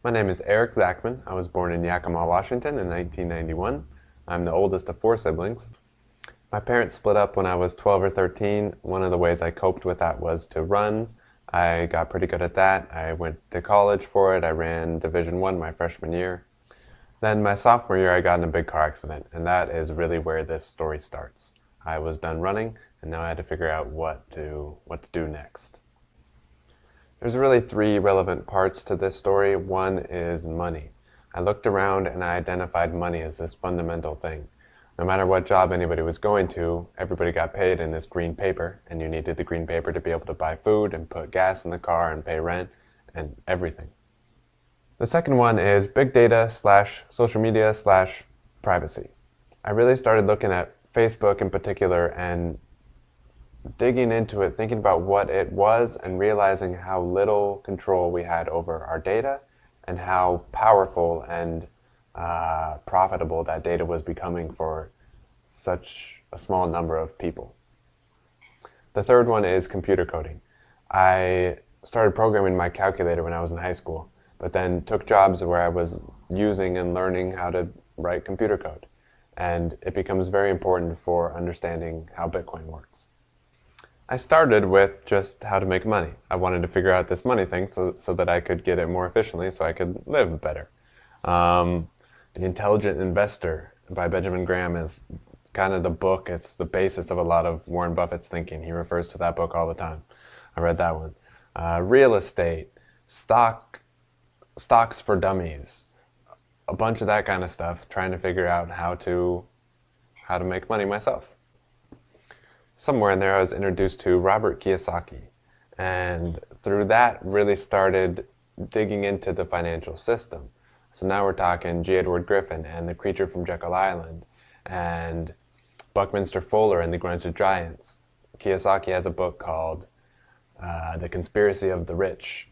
My name is Eric Zachman. I was born in Yakima, Washington in 1991. I'm the oldest of 4 siblings. My parents split up when I was 12 or 13. One of the ways I coped with that was to run. I got pretty good at that. I went to college for it. I ran Division I my freshman year. Then my sophomore year I got in a big car accident, and that is really where this story starts. I was done running, and now I had to figure out what to do next. There's really 3 relevant parts to this story. One is money. I looked around and I identified money as this fundamental thing. No matter what job anybody was going to, everybody got paid in this green paper, and you needed the green paper to be able to buy food and put gas in the car and pay rent and everything. The second one is big data / social media / privacy. I really started looking at Facebook in particular and digging into it, thinking about what it was and realizing how little control we had over our data and how powerful and profitable that data was becoming for such a small number of people. The third one is computer coding. I started programming my calculator when I was in high school, but then took jobs where I was using and learning how to write computer code. And it becomes very important for understanding how Bitcoin works. I started with just how to make money. I wanted to figure out this money thing so that I could get it more efficiently so I could live better. The Intelligent Investor by Benjamin Graham is kind of the book. It's the basis of a lot of Warren Buffett's thinking. He refers to that book all the time. I read that one. Real estate, stocks for dummies, a bunch of that kind of stuff, trying to figure out how to make money myself. Somewhere in there I was introduced to Robert Kiyosaki, and through that really started digging into the financial system. So now we're talking G. Edward Griffin and The Creature from Jekyll Island and Buckminster Fuller and the Grunted Giants. Kiyosaki has a book called The Conspiracy of the Rich.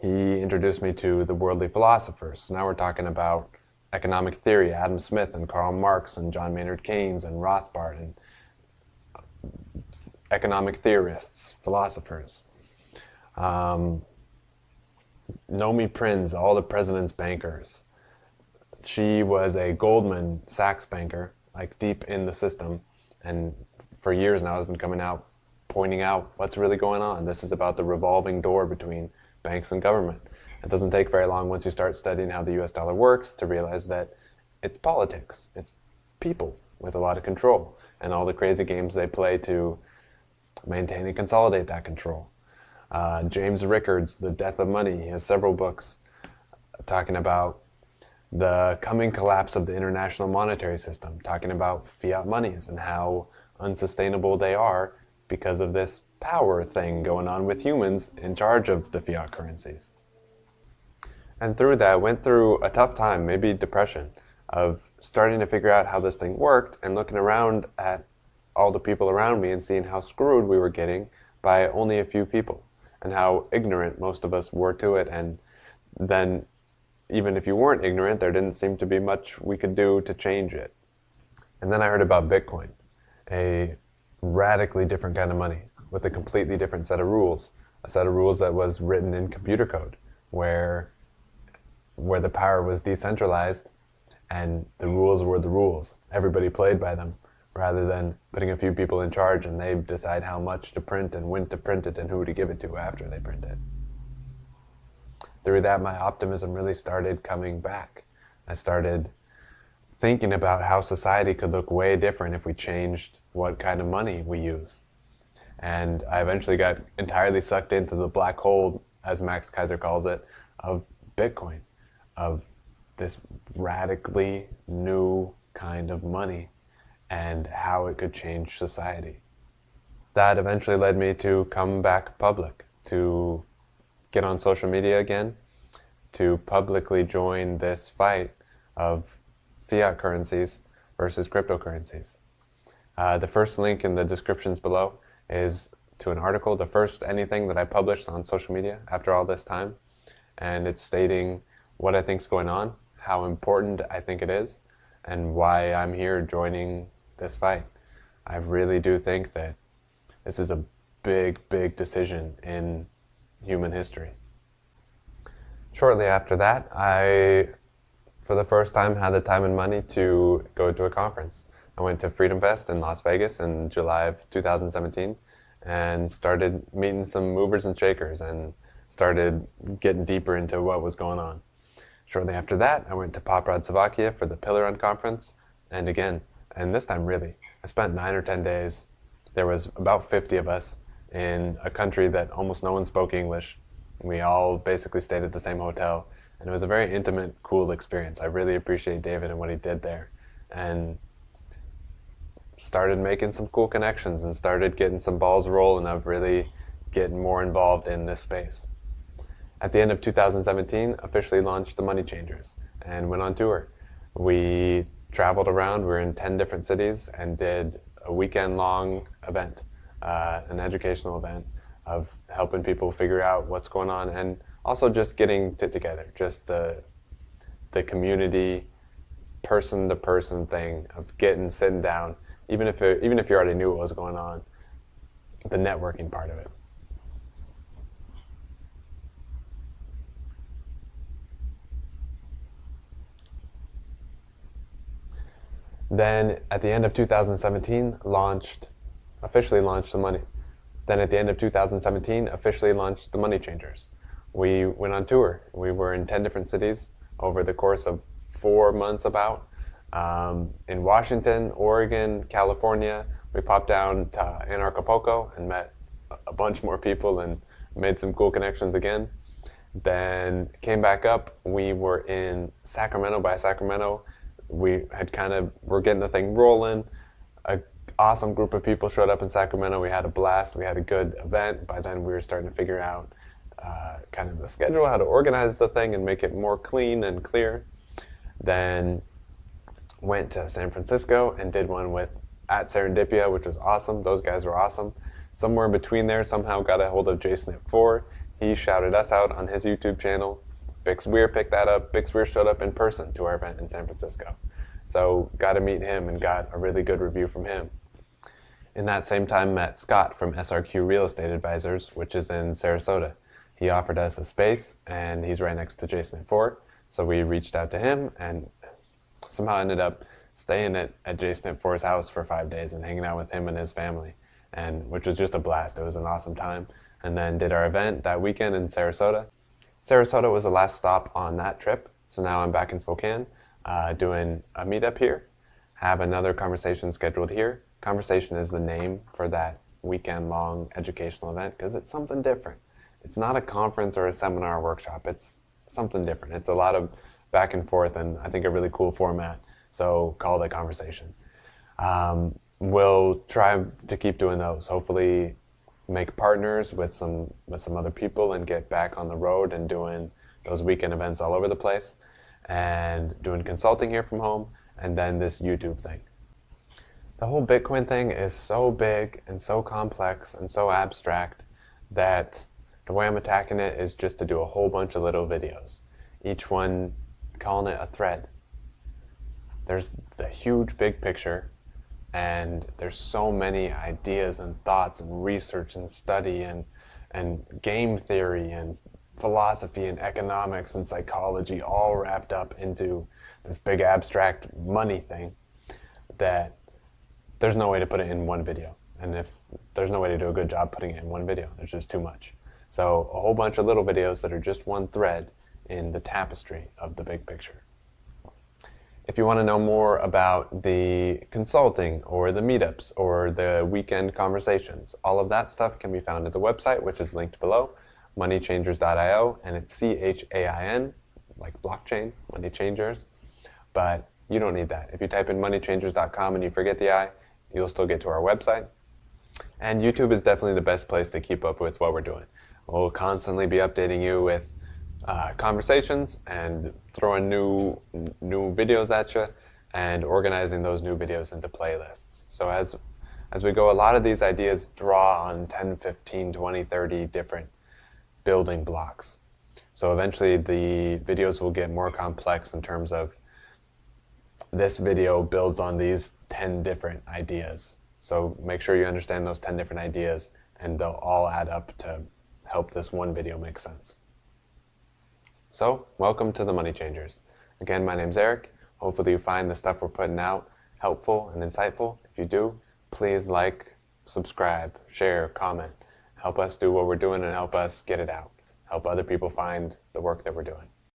He introduced me to the worldly philosophers. So now we're talking about economic theory, Adam Smith and Karl Marx and John Maynard Keynes and Rothbard and economic theorists, philosophers. Nomi Prinz, all the president's bankers. She was a Goldman Sachs banker, like deep in the system, and for years now has been coming out, pointing out what's really going on. This is about the revolving door between banks and government. It doesn't take very long once you start studying how the US dollar works to realize that it's politics. It's people with a lot of control and all the crazy games they play to maintain and consolidate that control. James Rickards, The Death of Money, he has several books talking about the coming collapse of the international monetary system, talking about fiat monies and how unsustainable they are because of this power thing going on with humans in charge of the fiat currencies. And through that, I went through a tough time, maybe depression, of starting to figure out how this thing worked and looking around at all the people around me and seeing how screwed we were getting by only a few people and how ignorant most of us were to it. And then even if you weren't ignorant, there didn't seem to be much we could do to change it. And then I heard about Bitcoin, a radically different kind of money with a completely different set of rules, a set of rules that was written in computer code where the power was decentralized and the rules were the rules. Everybody played by them, rather than putting a few people in charge and they decide how much to print and when to print it and who to give it to after they print it. Through that, my optimism really started coming back. I started thinking about how society could look way different if we changed what kind of money we use. And I eventually got entirely sucked into the black hole, as Max Kaiser calls it, of Bitcoin, of this radically new kind of money and how it could change society. That eventually led me to come back public, to get on social media again, to publicly join this fight of fiat currencies versus cryptocurrencies. The first link in the descriptions below is to an article, the first anything that I published on social media after all this time, and it's stating what I think is going on, how important I think it is, and why I'm here joining this fight. I really do think that this is a big, big decision in human history. Shortly after that, I, for the first time, had the time and money to go to a conference. I went to Freedom Fest in Las Vegas in July of 2017 and started meeting some movers and shakers and started getting deeper into what was going on. Shortly after that, I went to Poprad, Slovakia for the Pillar Run conference. And again, and this time really, I spent 9 or 10 days. There was about 50 of us in a country that almost no one spoke English. We all basically stayed at the same hotel. And it was a very intimate, cool experience. I really appreciate David and what he did there. And started making some cool connections and started getting some balls rolling of really getting more involved in this space. At the end of 2017, officially launched the Money Changers and went on tour. We traveled around, we were in 10 different cities and did a weekend-long event, an educational event of helping people figure out what's going on and also just getting together, just the community, person-to-person thing of sitting down, even if you already knew what was going on, the networking part of it. Then at the end of 2017, officially launched the Money. Then at the end of 2017, officially launched the Money Changers. We went on tour. We were in 10 different cities over the course of 4 months about. In Washington, Oregon, California. We popped down to Acapulco and met a bunch more people and made some cool connections again. Then came back up. We were in Sacramento. By Sacramento, we were getting the thing rolling. An awesome group of people showed up in Sacramento. We had a blast. We had a good event. By then, we were starting to figure out kind of the schedule, how to organize the thing and make it more clean and clear. Then went to San Francisco and did one with at Serendipia, which was awesome. Those guys were awesome. Somewhere in between there, somehow got a hold of JSNIP4. He shouted us out on his YouTube channel. Bix Weir picked that up. Bix Weir showed up in person to our event in San Francisco. So got to meet him and got a really good review from him. In that same time, met Scott from SRQ Real Estate Advisors, which is in Sarasota. He offered us a space, and he's right next to JSNIP4. So we reached out to him and somehow ended up staying at JSNIP4's house for 5 days and hanging out with him and his family, and which was just a blast. It was an awesome time. And then did our event that weekend in Sarasota. Sarasota was the last stop on that trip. So now I'm back in Spokane doing a meetup here. Have another conversation scheduled here. Conversation is the name for that weekend-long educational event because it's something different. It's not a conference or a seminar or workshop. It's something different. It's a lot of back and forth and I think a really cool format. So call it a conversation. We'll try to keep doing those. Hopefully make partners with some other people and get back on the road and doing those weekend events all over the place and doing consulting here from home and then this YouTube thing. The whole Bitcoin thing is so big and so complex and so abstract that the way I'm attacking it is just to do a whole bunch of little videos, each one calling it a thread. There's the huge big picture, and there's so many ideas and thoughts and research and study and game theory and philosophy and economics and psychology all wrapped up into this big abstract money thing that there's no way to put it in one video. And if there's no way to do a good job putting it in one video, there's just too much. So a whole bunch of little videos that are just one thread in the tapestry of the big picture. If you want to know more about the consulting or the meetups or the weekend conversations, all of that stuff can be found at the website, which is linked below, moneychangers.io, and it's CHAIN, like blockchain, Money Changers. But you don't need that. If you type in moneychangers.com and you forget the I, you'll still get to our website. And YouTube is definitely the best place to keep up with what we're doing. We'll constantly be updating you with conversations and throwing new videos at you and organizing those new videos into playlists. So as we go, a lot of these ideas draw on 10, 15, 20, 30 different building blocks. So eventually the videos will get more complex in terms of this video builds on these 10 different ideas. So make sure you understand those 10 different ideas and they'll all add up to help this one video make sense. So, welcome to the Money Changers. Again, my name's Eric. Hopefully you find the stuff we're putting out helpful and insightful. If you do, please like, subscribe, share, comment. Help us do what we're doing and help us get it out. Help other people find the work that we're doing.